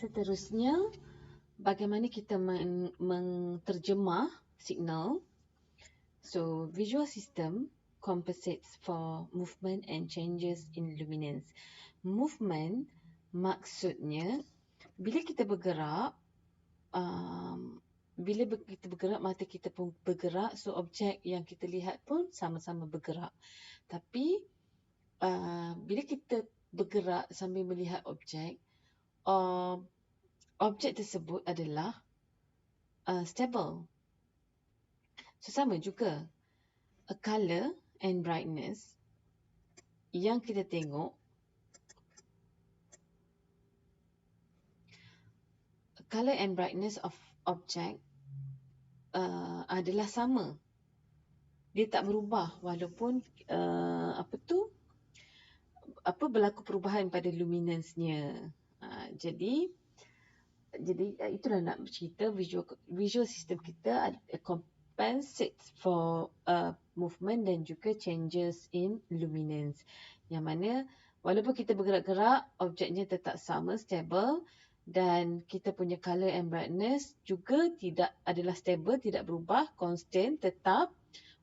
Seterusnya, bagaimana kita menterjemah signal. So, visual system compensates for movement and changes in luminance. Movement maksudnya bila kita bergerak, kita bergerak, mata kita pun bergerak, so objek yang kita lihat pun sama-sama bergerak. Tapi bila kita bergerak sambil melihat objek, objek tersebut adalah stable. So, sama juga, a color and brightness yang kita tengok, color and brightness of object adalah sama. Dia tak berubah walaupun berlaku perubahan pada luminance-nya. Jadi itulah nak bercerita visual system kita compensates for movement dan juga changes in luminance. Yang mana walaupun kita bergerak-gerak, objeknya tetap sama, stable, dan kita punya color and brightness juga tidak adalah stable, tidak berubah, constant, tetap,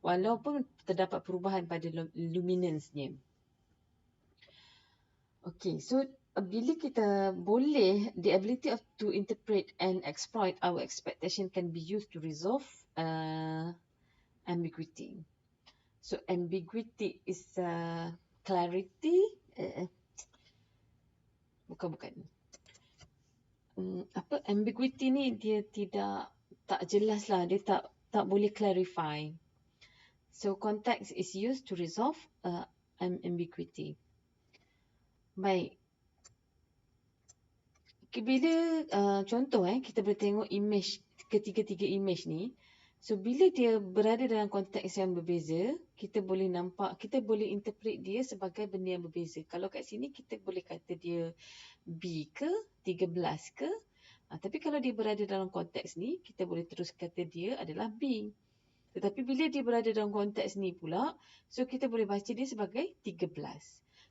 walaupun terdapat perubahan pada luminance-nya. Okay, so bila kita boleh, the ability to interpret and exploit our expectation can be used to resolve ambiguity. So, ambiguity is clarity. Bukan. Ambiguity ni dia tak jelas lah, dia tak boleh clarify. So, context is used to resolve ambiguity. Baik. Bila contoh kita boleh tengok image, ketiga-tiga image ni. So, bila dia berada dalam konteks yang berbeza, kita boleh nampak, kita boleh interpret dia sebagai benda yang berbeza. Kalau kat sini kita boleh kata dia B ke, 13 ke. Tapi kalau dia berada dalam konteks ni, kita boleh terus kata dia adalah B. Tetapi bila dia berada dalam konteks ni pula, so kita boleh baca dia sebagai 13.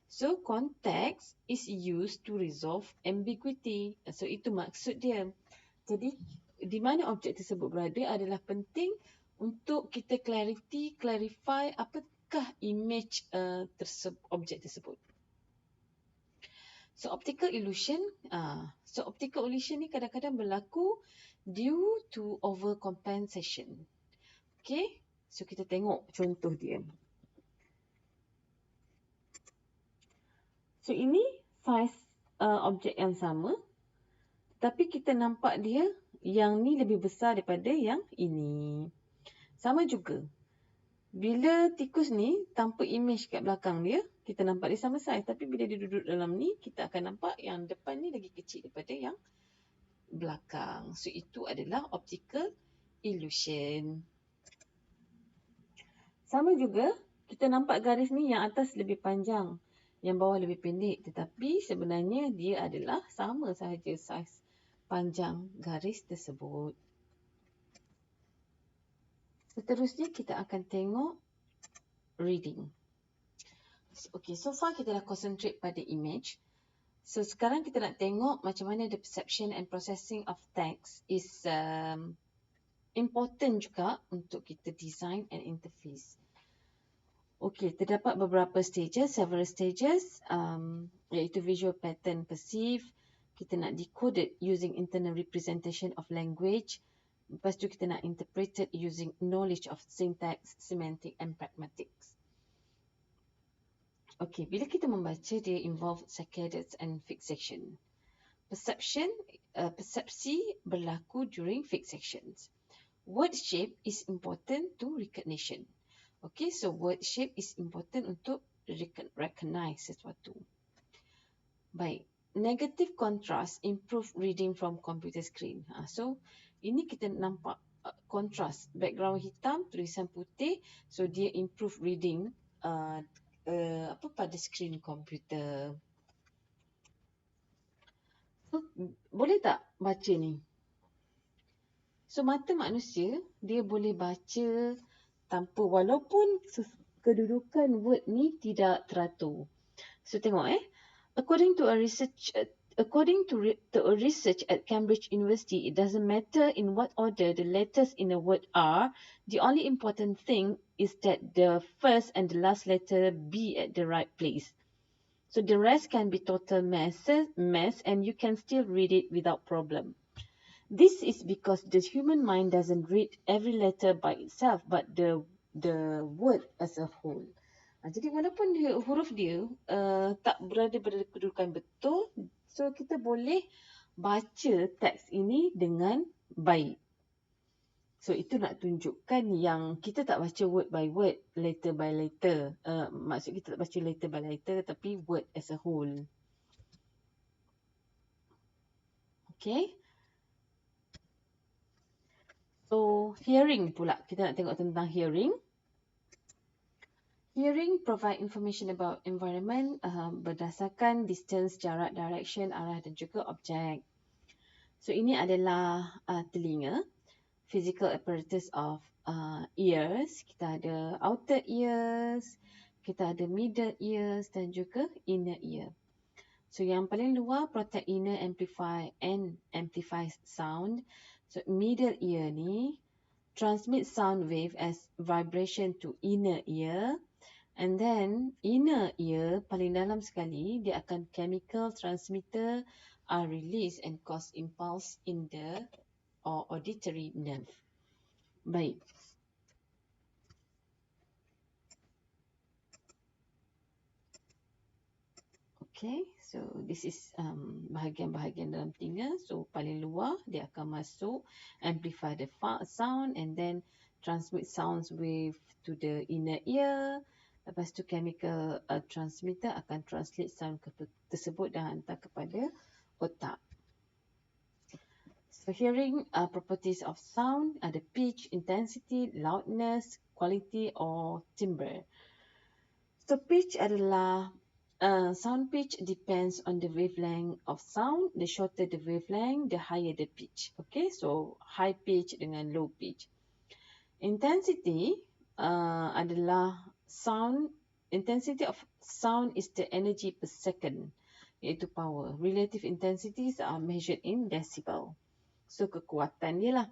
So, context is used to resolve ambiguity. So, itu maksud dia. Jadi, di mana objek tersebut berada adalah penting untuk kita clarify apakah image objek tersebut. So, optical illusion. Optical illusion ni kadang-kadang berlaku due to overcompensation. Okay, so kita tengok contoh dia. So, ini saiz objek yang sama, tapi kita nampak dia yang ni lebih besar daripada yang ini. Sama juga, bila tikus ni tanpa image kat belakang dia, kita nampak dia sama saiz. Tapi bila dia duduk dalam ni, kita akan nampak yang depan ni lagi kecil daripada yang belakang. So, itu adalah optical illusion. Sama juga, kita nampak garis ni yang atas lebih panjang, yang bawah lebih pendek. Tetapi sebenarnya dia adalah sama sahaja saiz panjang garis tersebut. Seterusnya kita akan tengok reading. Okay, so far kita dah concentrate pada image. So sekarang kita nak tengok macam mana the perception and processing of text is important juga untuk kita design an interface. Okay, terdapat beberapa stages, several stages, iaitu visual pattern perceive, kita nak decode it using internal representation of language, lepas tu kita nak interpret it using knowledge of syntax, semantic and pragmatics. Okay, bila kita membaca, dia involve saccades and fixation. Persepsi berlaku during fixations. Word shape is important to recognition. Okay, so word shape is important untuk recognize sesuatu. Baik, negative contrast improve reading from computer screen. So, ini kita nampak contrast. Background hitam, tulisan putih. So, dia improve reading pada screen komputer. So, boleh tak baca ni? So, mata manusia, dia boleh baca tanpa, walaupun kedudukan word ni tidak teratur. So, tengok According to a research according to a research at Cambridge University, it doesn't matter in what order the letters in a word are. The only important thing is that the first and the last letter be at the right place. So the rest can be total mess, and you can still read it without problem. This is because the human mind doesn't read every letter by itself, but the word as a whole. Jadi walaupun huruf dia tak berada pada kedudukan betul, so kita boleh baca teks ini dengan baik. So itu nak tunjukkan yang kita tak baca word by word, letter by letter. Maksud kita tak baca letter by letter, tapi word as a whole. Okay. So hearing pula, kita nak tengok tentang hearing. Hearing provide information about environment berdasarkan distance, jarak, direction, arah dan juga objek. So ini adalah telinga, physical apparatus of ears. Kita ada outer ears, kita ada middle ears dan juga inner ear. So yang paling luar protect inner amplify and amplifies sound. So middle ear ni transmit sound wave as vibration to inner ear. And then inner ear paling dalam sekali, dia akan chemical transmitter are released and cause impulse in the auditory nerve. Baik. Okay, so this is bahagian-bahagian dalam telinga. So paling luar dia akan masuk amplify the sound and then transmit sounds wave to the inner ear. Lepas tu chemical transmitter akan translate sound tersebut dan hantar kepada otak. So hearing properties of sound ada pitch, intensity, loudness, quality or timbre. So pitch adalah sound pitch depends on the wavelength of sound. The shorter the wavelength, the higher the pitch. Okay, so high pitch dengan low pitch. Intensity adalah sound. Intensity of sound is the energy per second, iaitu power. Relative intensities are measured in decibel. So kekuatan dia lah.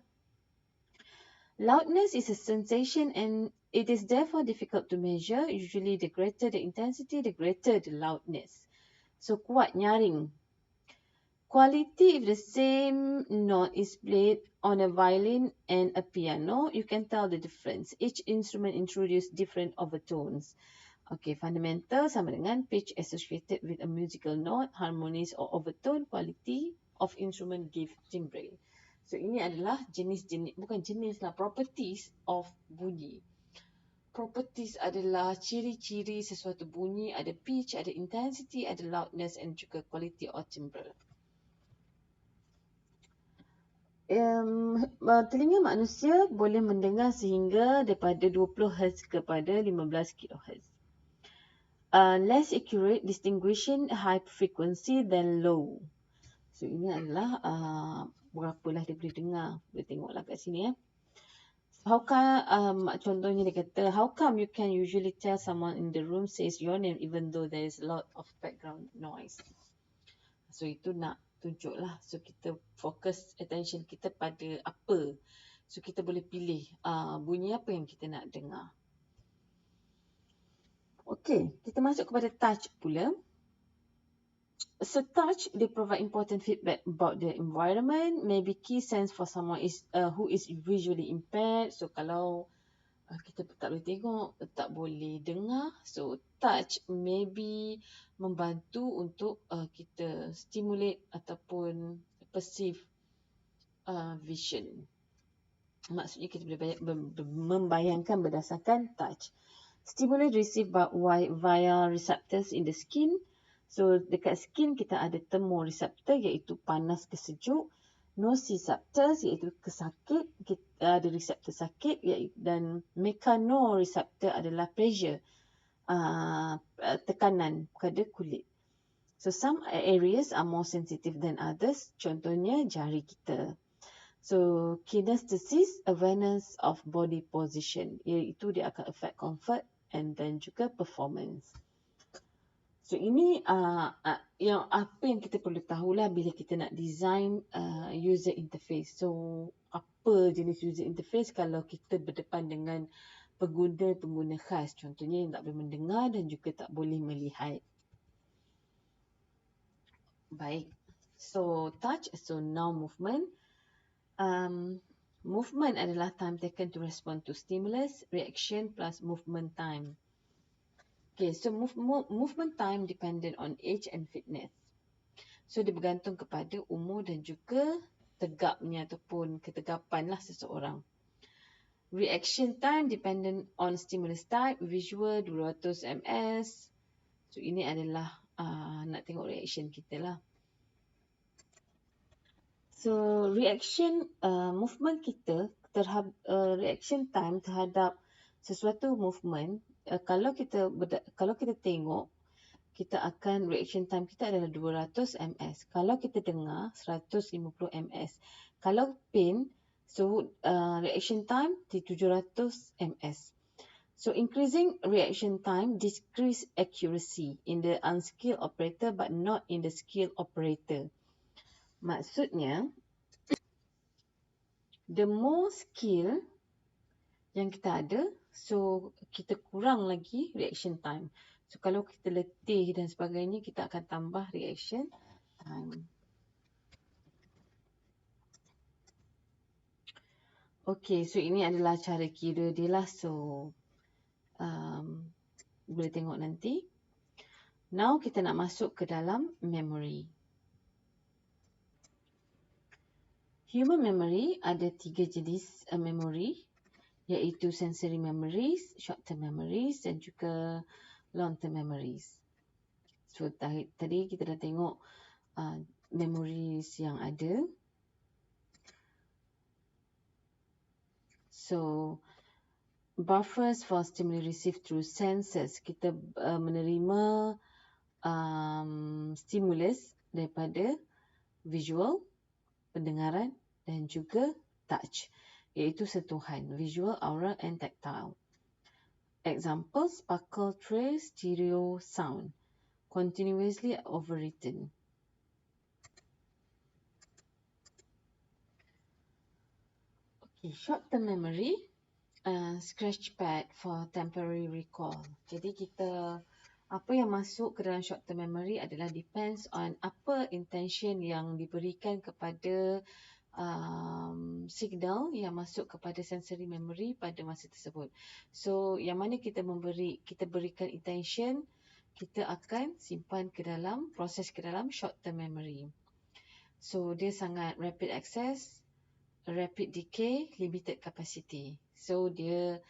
Loudness is a sensation and it is therefore difficult to measure. Usually the greater the intensity, the greater the loudness. So kuat, nyaring. Quality, if the same note is played on a violin and a piano, you can tell the difference. Each instrument introduces different overtones. Okay, fundamental sama dengan pitch associated with a musical note, harmonies or overtone. Quality of instrument give timbre. So ini adalah jenis-jenis, bukan jenis lah, properties of bunyi. Properties adalah ciri-ciri sesuatu bunyi, ada pitch, ada intensity, ada loudness and juga quality or timbre. Telinga manusia boleh mendengar sehingga daripada 20 Hz kepada 15 kHz. Less accurate distinguishing high frequency than low. So ini adalah berapalah dia boleh dengar. Boleh tengoklah kat sini ya. How come, contohnya dia kata, how come you can usually tell someone in the room says your name even though there is a lot of background noise. So itu nak tunjuklah. So kita fokus attention kita pada apa. So kita boleh pilih bunyi apa yang kita nak dengar. Okay, kita masuk kepada touch pula. So touch, they provide important feedback about the environment. Maybe key sense for someone is who is visually impaired. So kalau kita tak boleh tengok, tak boleh dengar. So touch maybe membantu untuk kita stimulate ataupun perceive vision. Maksudnya kita boleh membayangkan berdasarkan touch. Stimulate received via receptors in the skin. So dekat skin kita ada thermoreceptor iaitu panas ke sejuk. Nociceptors iaitu kesakit, kita ada reseptor sakit dan mechanoreceptor adalah pressure, tekanan pada kulit. So some areas are more sensitive than others, contohnya jari kita. So kinesthesis, awareness of body position, iaitu dia akan affect comfort and then juga performance. So ini yang apa yang kita perlu tahulah bila kita nak design user interface. So apa jenis user interface kalau kita berdepan dengan pengguna-pengguna khas. Contohnya yang tak boleh mendengar dan juga tak boleh melihat. Baik. So touch, so now movement. Movement adalah time taken to respond to stimulus, reaction plus movement time. Okay, so movement time dependent on age and fitness. So dia bergantung kepada umur dan juga tegapnya ataupun ketegapan lah seseorang. Reaction time dependent on stimulus type, visual 200 ms. So ini adalah nak tengok reaction kita lah. So reaction movement kita terhadap reaction time terhadap sesuatu movement, kalau kita tengok, kita akan reaction time kita adalah 200 ms. Kalau kita dengar 150 ms. Kalau pin, so reaction time di 700 ms. So increasing reaction time decrease accuracy in the unskilled operator but not in the skilled operator. Maksudnya, the more skill yang kita ada, so kita kurang lagi reaction time. So kalau kita letih dan sebagainya, kita akan tambah reaction time. Okay, so ini adalah cara kira dia lah. So boleh tengok nanti. Now kita nak masuk ke dalam memory. Human memory ada 3 jenis memory, iaitu sensory memories, short-term memories dan juga long-term memories. So tadi kita dah tengok memories yang ada. So buffers for stimuli received through senses. Kita menerima stimulus daripada visual, pendengaran dan juga touch, iaitu sentuhan, visual, aural and tactile. Example, sparkle, trace, stereo, sound, continuously overwritten. Okay, short-term memory, scratch pad for temporary recall. Jadi kita, apa yang masuk ke dalam short-term memory adalah depends on apa intention yang diberikan kepada signal yang masuk kepada sensory memory pada masa tersebut. So yang mana kita berikan intention, kita akan simpan ke dalam, proses ke dalam short-term memory. So dia sangat rapid access, rapid decay, limited capacity. So dia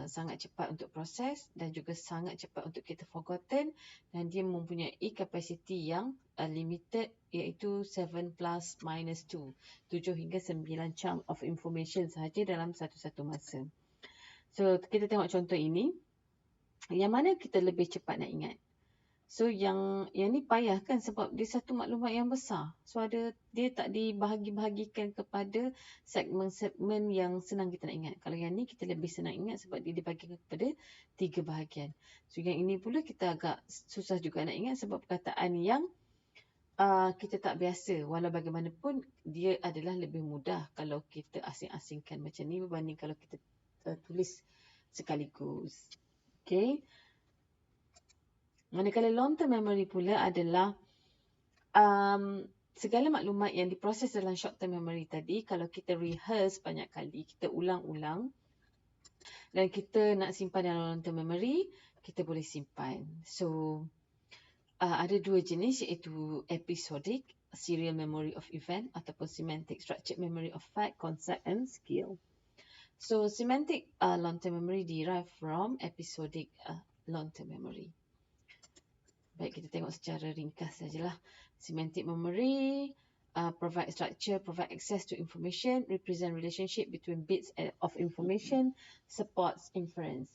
sangat cepat untuk proses dan juga sangat cepat untuk kita forgotten, dan dia mempunyai kapasiti yang limited, iaitu 7 plus minus 2, 7 hingga 9 chunk of information sahaja dalam satu-satu masa. So kita tengok contoh ini, yang mana kita lebih cepat nak ingat. So yang ni payah kan, sebab dia satu maklumat yang besar. So dia tak dibahagi-bahagikan kepada segmen-segmen yang senang kita nak ingat. Kalau yang ni kita lebih senang ingat sebab dia dibahagikan kepada 3 bahagian. So yang ini pula kita agak susah juga nak ingat sebab perkataan yang kita tak biasa. Walau bagaimanapun dia adalah lebih mudah kalau kita asing-asingkan macam ni berbanding kalau kita tulis sekaligus. Okay. Manakala long-term memory pula adalah segala maklumat yang diproses dalam short-term memory tadi, kalau kita rehearse banyak kali, kita ulang-ulang dan kita nak simpan dalam long-term memory, kita boleh simpan. So, ada 2 jenis, iaitu episodic, serial memory of event, ataupun semantic, structured memory of fact, concept and skill. So, semantic long-term memory derived from episodic long-term memory. Baik, kita tengok secara ringkas sajalah. Semantic memory provide structure, provide access to information, represent relationship between bits of information, supports inference.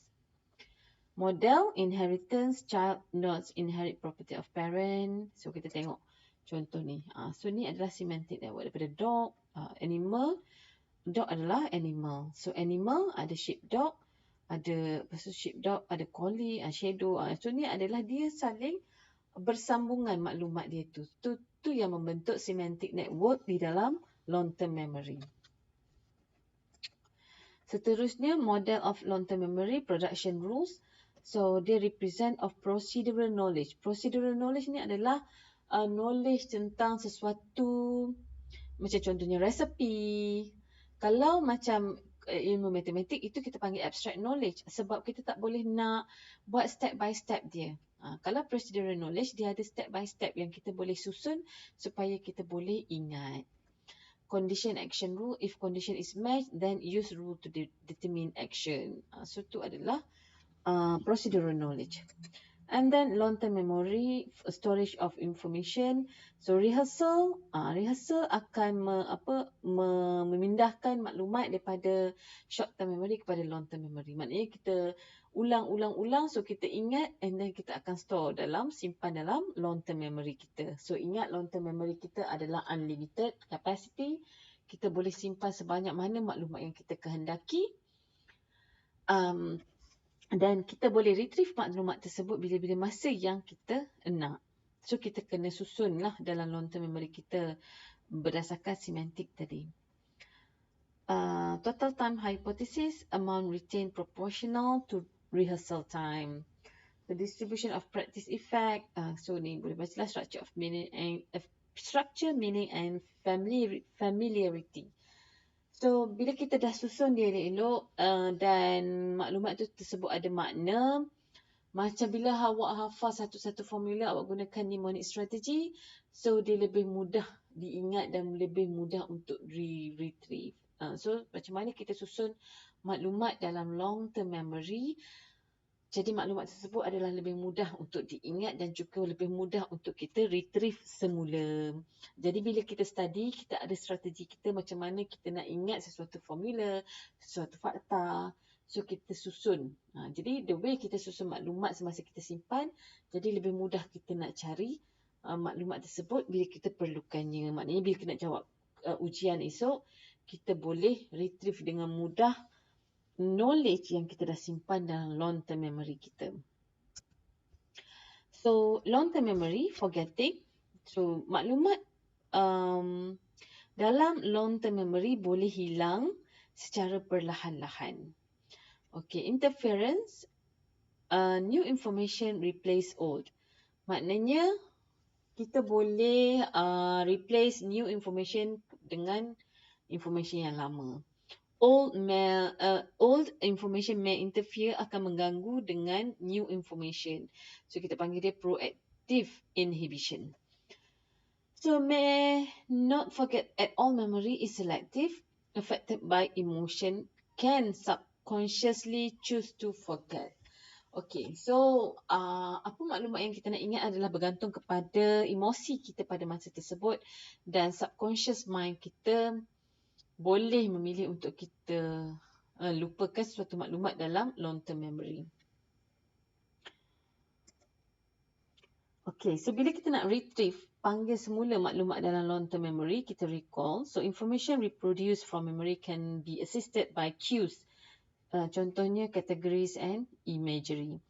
Model, inheritance, child notes inherit property of parent. So kita tengok contoh ni. So ni adalah semantic network daripada dog, animal. Dog adalah animal. So animal ada sheep dog, ada sheepdog, ada collie, shadow. So ni adalah dia saling bersambungan maklumat dia tu. Tu yang membentuk semantic network di dalam long term memory. Seterusnya, model of long term memory production rules. So dia represent of procedural knowledge. Procedural knowledge ni adalah knowledge tentang sesuatu, macam contohnya resepi. Kalau macam ilmu matematik, itu kita panggil abstract knowledge sebab kita tak boleh nak buat step by step dia. Kalau procedural knowledge, dia ada step by step yang kita boleh susun supaya kita boleh ingat. Condition action rule, if condition is matched, then use rule to determine action. So tu adalah procedural knowledge. And then long-term memory, storage of information. So rehearsal akan memindahkan maklumat daripada short-term memory kepada long-term memory. Maknanya kita ulang-ulang-ulang, so kita ingat, and then kita akan store simpan dalam long-term memory kita. So ingat, long-term memory kita adalah unlimited capacity. Kita boleh simpan sebanyak mana maklumat yang kita kehendaki. Dan kita boleh retrieve maklumat tersebut bila-bila masa yang kita nak. So kita kena susunlah dalam long term memory kita berdasarkan semantik tadi. Total time hypothesis, amount retained proportional to rehearsal time. The distribution of practice effect. So ni boleh bacalah structure, meaning and familiarity. So, bila kita dah susun dia elok dan maklumat tu tersebut ada makna, macam bila awak hafal satu-satu formula, awak gunakan mnemonic strategy, so dia lebih mudah diingat dan lebih mudah untuk retrieve. So, macam mana kita susun maklumat dalam long term memory, jadi maklumat tersebut adalah lebih mudah untuk diingat dan juga lebih mudah untuk kita retrieve semula. Jadi bila kita study, kita ada strategi kita macam mana kita nak ingat sesuatu formula, sesuatu fakta. So kita susun. Jadi the way kita susun maklumat semasa kita simpan, jadi lebih mudah kita nak cari maklumat tersebut bila kita perlukannya. Maknanya bila kita nak jawab ujian esok, kita boleh retrieve dengan mudah knowledge yang kita dah simpan dalam long term memory kita. So long term memory, forgetting. So maklumat dalam long term memory boleh hilang secara perlahan-lahan. Okay, interference, new information replace old. Maknanya kita boleh replace new information dengan information yang lama. Old information may interfere, akan mengganggu dengan new information. So kita panggil dia proactive inhibition. So may not forget at all, memory is selective, affected by emotion, can subconsciously choose to forget. Okay, so apa maklumat yang kita nak ingat adalah bergantung kepada emosi kita pada masa tersebut, dan subconscious mind kita boleh memilih untuk kita lupakan sesuatu maklumat dalam long term memory. Okay, so bila kita nak retrieve, panggil semula maklumat dalam long term memory, kita recall. So information reproduced from memory can be assisted by cues. Contohnya categories and imagery.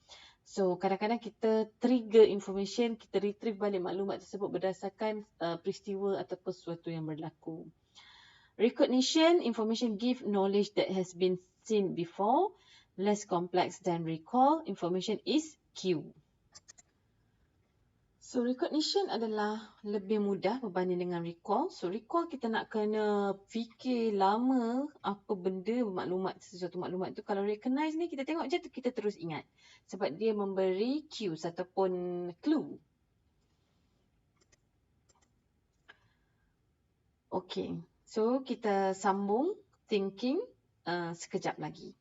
So kadang-kadang kita trigger information, kita retrieve balik maklumat tersebut berdasarkan peristiwa ataupun sesuatu yang berlaku. Recognition, information give knowledge that has been seen before, less complex than recall, information is cue. So recognition adalah lebih mudah berbanding dengan recall. So recall kita nak kena fikir lama apa benda maklumat, sesuatu maklumat tu. Kalau recognize ni kita tengok je tu kita terus ingat. Sebab dia memberi cues ataupun clue. Okay. So, kita sambung thinking sekejap lagi.